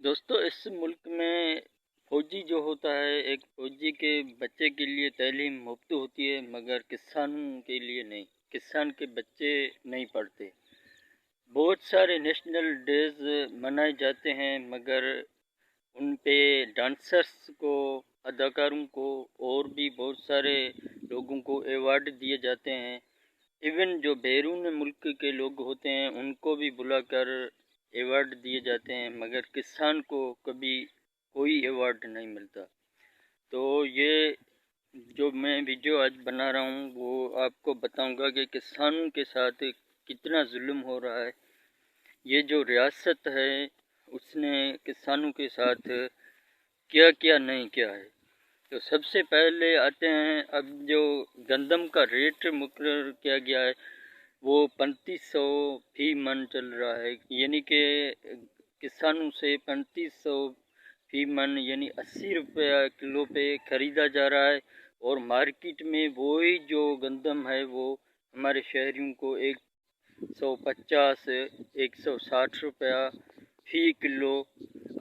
دوستو اس ملک میں فوجی جو ہوتا ہے، ایک فوجی کے بچے کے لیے تعلیم مفت ہوتی ہے، مگر کسانوں کے لیے نہیں۔ کسان کے بچے نہیں پڑھتے۔ بہت سارے نیشنل ڈیز منائے جاتے ہیں، مگر ان پہ ڈانسرز کو، اداکاروں کو اور بھی بہت سارے لوگوں کو ایوارڈ دیے جاتے ہیں۔ ایون جو بیرون ملک کے لوگ ہوتے ہیں ان کو بھی بلا کر ایوارڈ دیے جاتے ہیں، مگر کسان کو کبھی کوئی ایوارڈ نہیں ملتا۔ تو یہ جو میں ویڈیو آج بنا رہا ہوں وہ آپ کو بتاؤں گا کہ کسانوں کے ساتھ کتنا ظلم ہو رہا ہے۔ یہ جو ریاست ہے اس نے کسانوں کے ساتھ کیا کیا نہیں کیا ہے۔ تو سب سے پہلے آتے ہیں، اب جو گندم کا ریٹ مقرر کیا گیا ہے وہ 3500 فی من چل رہا ہے، یعنی کہ کسانوں سے 3500 فی من یعنی 80 روپیہ کلو پہ خریدا جا رہا ہے، اور مارکیٹ میں وہی جو گندم ہے وہ ہمارے شہریوں کو 150 160 روپیہ فی کلو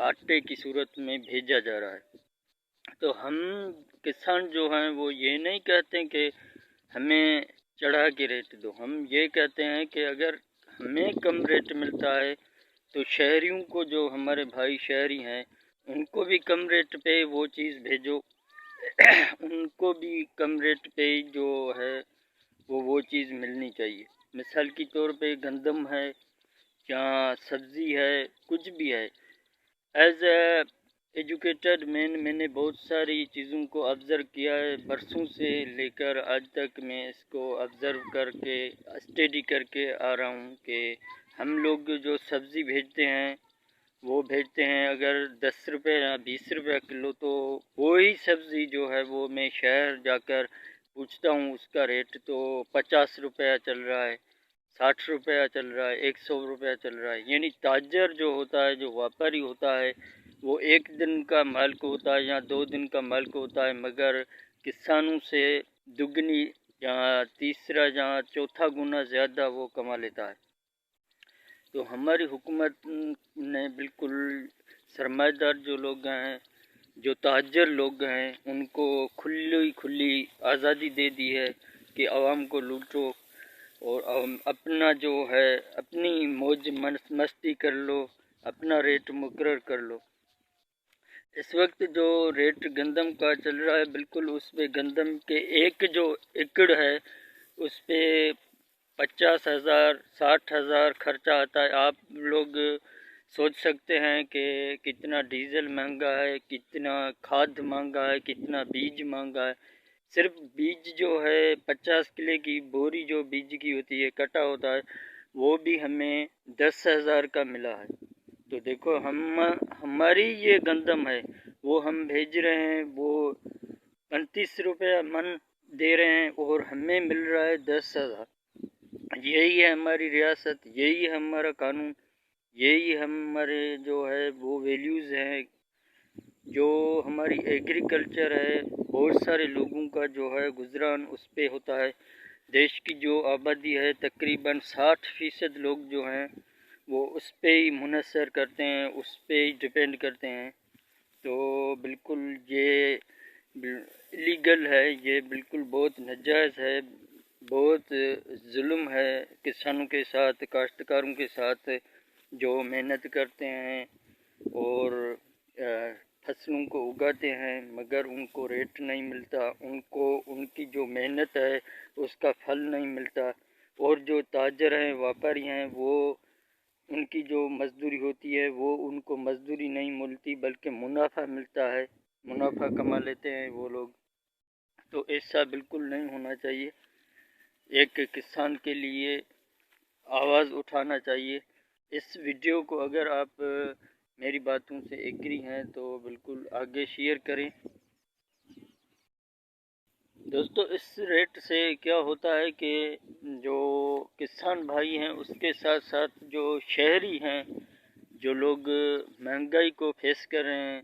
آٹے کی صورت میں بھیجا جا رہا ہے۔ تو ہم کسان جو ہیں وہ یہ نہیں کہتے کہ ہمیں چڑھا کے ریٹ دو، ہم یہ کہتے ہیں کہ اگر ہمیں کم ریٹ ملتا ہے تو شہریوں کو، جو ہمارے بھائی شہری ہیں، ان کو بھی کم ریٹ پہ وہ چیز بھیجو۔ ان کو بھی کم ریٹ پہ جو ہے وہ چیز ملنی چاہیے۔ مثال کے طور پہ گندم ہے یا سبزی ہے، کچھ بھی ہے، ایز اے ایجوکیٹڈ میں نے بہت ساری چیزوں کو آبزرو کیا ہے، برسوں سے لے کر آج تک میں اس کو آبزرو کر کے اسٹڈی کر کے آ رہا ہوں کہ ہم لوگ جو سبزی بھیجتے ہیں وہ بھیجتے ہیں اگر 10 روپے یا 20 روپے کلو، تو وہی سبزی جو ہے وہ میں شہر جا کر پوچھتا ہوں اس کا ریٹ تو 50 روپیہ چل رہا ہے، 60 روپیہ چل رہا ہے، 100 روپیہ چل رہا ہے۔ یعنی تاجر جو ہوتا ہے، جو واپاری ہوتا ہے، وہ ایک دن کا مالک ہوتا ہے یا 2 دن کا مالک ہوتا ہے، مگر کسانوں سے دگنی یا تیسرا یا چوتھا گنا زیادہ وہ کما لیتا ہے۔ تو ہماری حکومت نے بالکل سرمایہ دار جو لوگ ہیں، جو تاجر لوگ ہیں، ان کو کھلی آزادی دے دی ہے کہ عوام کو لوٹو اور اپنا جو ہے اپنی موج مستی کر لو، اپنا ریٹ مقرر کر لو۔ اس وقت جو ریٹ گندم کا چل رہا ہے، بالکل اس پہ گندم کے ایک جو ایکڑ ہے اس پہ 50,000 60,000 خرچہ آتا ہے۔ آپ لوگ سوچ سکتے ہیں کہ کتنا ڈیزل مہنگا ہے، کتنا کھاد مہنگا ہے، کتنا بیج مہنگا ہے۔ صرف بیج جو ہے 50 کلے کی بوری جو بیج کی ہوتی ہے، کٹا ہوتا ہے، وہ بھی ہمیں 10,000 کا ملا ہے۔ تو دیکھو ہماری یہ گندم ہے وہ ہم بھیج رہے ہیں، وہ 35 روپے من دے رہے ہیں اور ہمیں مل رہا ہے 10,000۔ یہی ہے ہماری ریاست، یہی ہے ہمارا قانون، یہی ہمارے جو ہے وہ ویلیوز ہیں، جو ہماری ایگریکلچر ہے۔ بہت سارے لوگوں کا جو ہے گزران اس پہ ہوتا ہے۔ دیش کی جو آبادی ہے تقریباً 60% لوگ جو ہیں وہ اس پہ ہی منحصر کرتے ہیں، اس پہ ہی ڈپینڈ کرتے ہیں۔ تو بالکل یہ لیگل ہے، یہ بالکل بہت ناجائز ہے، بہت ظلم ہے کسانوں کے ساتھ، کاشتکاروں کے ساتھ، جو محنت کرتے ہیں اور فصلوں کو اگاتے ہیں، مگر ان کو ریٹ نہیں ملتا، ان کو ان کی جو محنت ہے اس کا پھل نہیں ملتا۔ اور جو تاجر ہیں، واپاری ہیں، وہ ان کی جو مزدوری ہوتی ہے وہ ان کو مزدوری نہیں ملتی بلکہ منافع ملتا ہے، منافع کما لیتے ہیں وہ لوگ۔ تو ایسا بالکل نہیں ہونا چاہیے۔ ایک کسان کے لیے آواز اٹھانا چاہیے۔ اس ویڈیو کو اگر آپ میری باتوں سے ایگری ہیں تو بالکل آگے شیئر کریں۔ دوستو اس ریٹ سے کیا ہوتا ہے کہ جو کسان بھائی ہیں اس کے ساتھ ساتھ جو شہری ہیں، جو لوگ مہنگائی کو فیس کر رہے ہیں،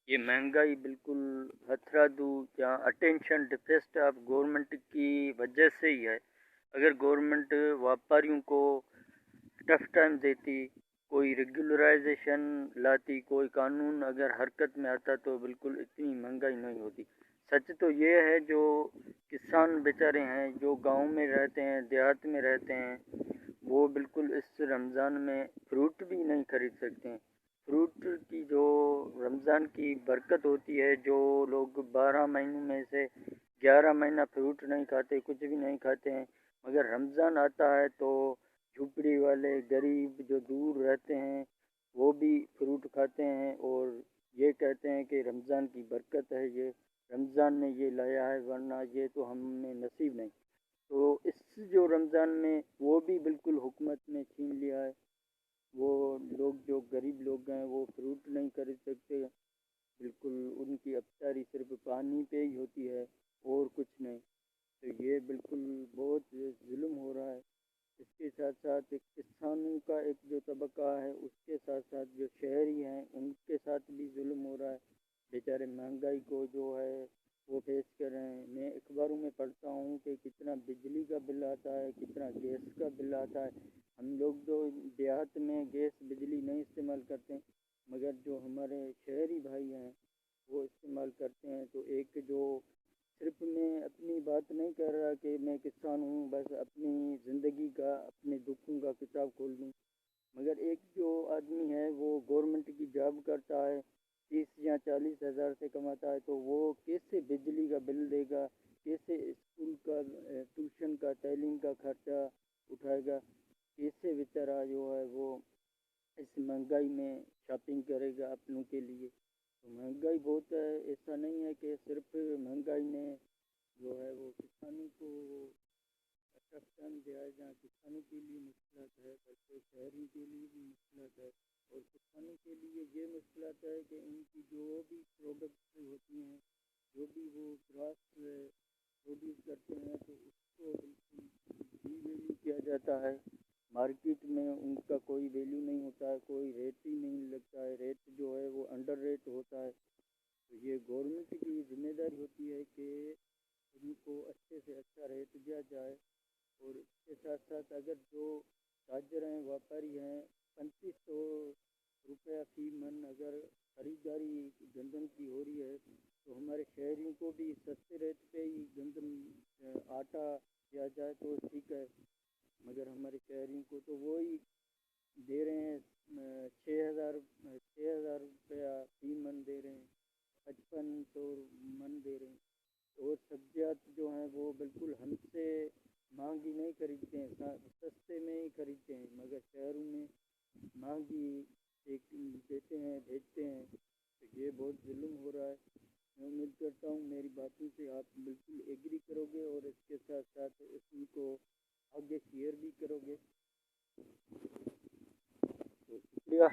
یہ مہنگائی بالکل ہتھرادو یا اٹینشن ڈیفیسٹ آف گورنمنٹ کی وجہ سے ہی ہے۔ اگر گورنمنٹ واپاریوں کو ٹف ٹائم دیتی، کوئی ریگولرائزیشن لاتی، کوئی قانون اگر حرکت میں آتا تو بالکل اتنی مہنگائی نہیں ہوتی۔ سچ تو یہ ہے جو کسان بیچارے ہیں جو گاؤں میں رہتے ہیں، دیہات میں رہتے ہیں، وہ بالکل اس رمضان میں فروٹ بھی نہیں خرید سکتے ہیں۔ فروٹ کی جو رمضان کی برکت ہوتی ہے، جو لوگ 12 مہینوں میں سے 11 مہینہ فروٹ نہیں کھاتے، کچھ بھی نہیں کھاتے ہیں، مگر رمضان آتا ہے تو جھوپڑی والے غریب جو دور رہتے ہیں وہ بھی فروٹ کھاتے ہیں اور یہ کہتے ہیں کہ رمضان کی برکت ہے، یہ رمضان نے یہ لایا ہے، ورنہ یہ تو ہمیں نصیب نہیں۔ تو اس جو رمضان میں وہ بھی بالکل حکومت نے چھین لیا ہے، وہ لوگ جو غریب لوگ ہیں وہ فروٹ نہیں خرید سکتے، بالکل ان کی افطاری صرف پانی پہ ہی ہوتی ہے اور کچھ نہیں۔ تو یہ بالکل بہت ظلم ہو رہا ہے۔ اس کے ساتھ ساتھ کسانوں کا ایک جو طبقہ ہے، اس کے ساتھ ساتھ جو شہری ہیں ان کے ساتھ بھی ظلم ہو رہا ہے، بیچارے مہنگائی کو جو ہے وہ فیس کر رہے ہیں۔ میں اخباروں میں پڑھتا ہوں کہ کتنا بجلی کا بل آتا ہے، کتنا گیس کا بل آتا ہے۔ ہم لوگ جو دیہات میں گیس بجلی نہیں استعمال کرتے، مگر جو ہمارے شہری بھائی ہیں وہ استعمال کرتے ہیں۔ تو ایک جو صرف میں اپنی بات نہیں کر رہا کہ میں کسان ہوں بس اپنی زندگی کا اپنے دکھوں کا کتاب کھول دوں، مگر ایک جو آدمی ہے وہ گورنمنٹ کی جاب کرتا ہے، 30 یا 40 ہزار سے کماتا ہے، تو وہ کیسے بجلی کا بل دے گا، کیسے اسکول کا ٹیوشن کا تعلیم کا خرچہ اٹھائے گا، کیسے بیچارہ جو ہے وہ اس مہنگائی میں شاپنگ کرے گا اپنوں کے لیے۔ تو مہنگائی بہت ہے، ایسا نہیں ہے کہ صرف مہنگائی نے جو ہے وہ کسانوں کو ٹکسان دیا ہے، جہاں کسانوں کے لیے مشکلات ہے بلکہ شہروں کے لیے بھی مشکلات ہے۔ اور کسانوں کے لیے یہ مشکلات ہے کہ ان کی جو بھی پروڈکٹس ہوتی ہیں، جو بھی وہ کراس پروڈیوس کرتے ہیں، تو اس کو بالکل ڈی ویلیو کیا جاتا ہے۔ مارکیٹ میں ان کا کوئی ویلیو نہیں ہوتا ہے، کوئی ریٹ ہی نہیں لگتا ہے، ریٹ جو ہے وہ انڈر ریٹ ہوتا ہے۔ تو یہ گورنمنٹ کی ذمہ داری ہوتی ہے کہ ان کو اچھے سے اچھا ریٹ دیا جائے، اور اس کے ساتھ ساتھ اگر جو تاجر ہیں، واپاری ہیں، 3500 روپیہ فی من اگر خریداری گندم کی ہو رہی ہے، تو ہمارے شہریوں کو بھی سستے ریٹ پہ ہی گندم آٹا دیا جائے تو ٹھیک ہے، مگر ہمارے شہریوں کو تو وہی دے رہے ہیں، 6,000 روپیہ فی من دے رہے ہیں، 5500 من دے رہے ہیں۔ اور سبزیات جو ہیں وہ بالکل ہم سے مہنگی نہیں خریدتے ہیں، سستے میں ہی خریدتے ہیں، مگر شہروں میں مہنگی ایک دیتے ہیں، بھیجتے ہیں۔ تو یہ بہت ظلم ہو رہا ہے۔ میں امید کرتا ہوں میری باتوں سے آپ بالکل ایگری کرو گے اور اس کے ساتھ ساتھ اس کو آگے شیئر بھی کرو گے۔ تو شکریہ۔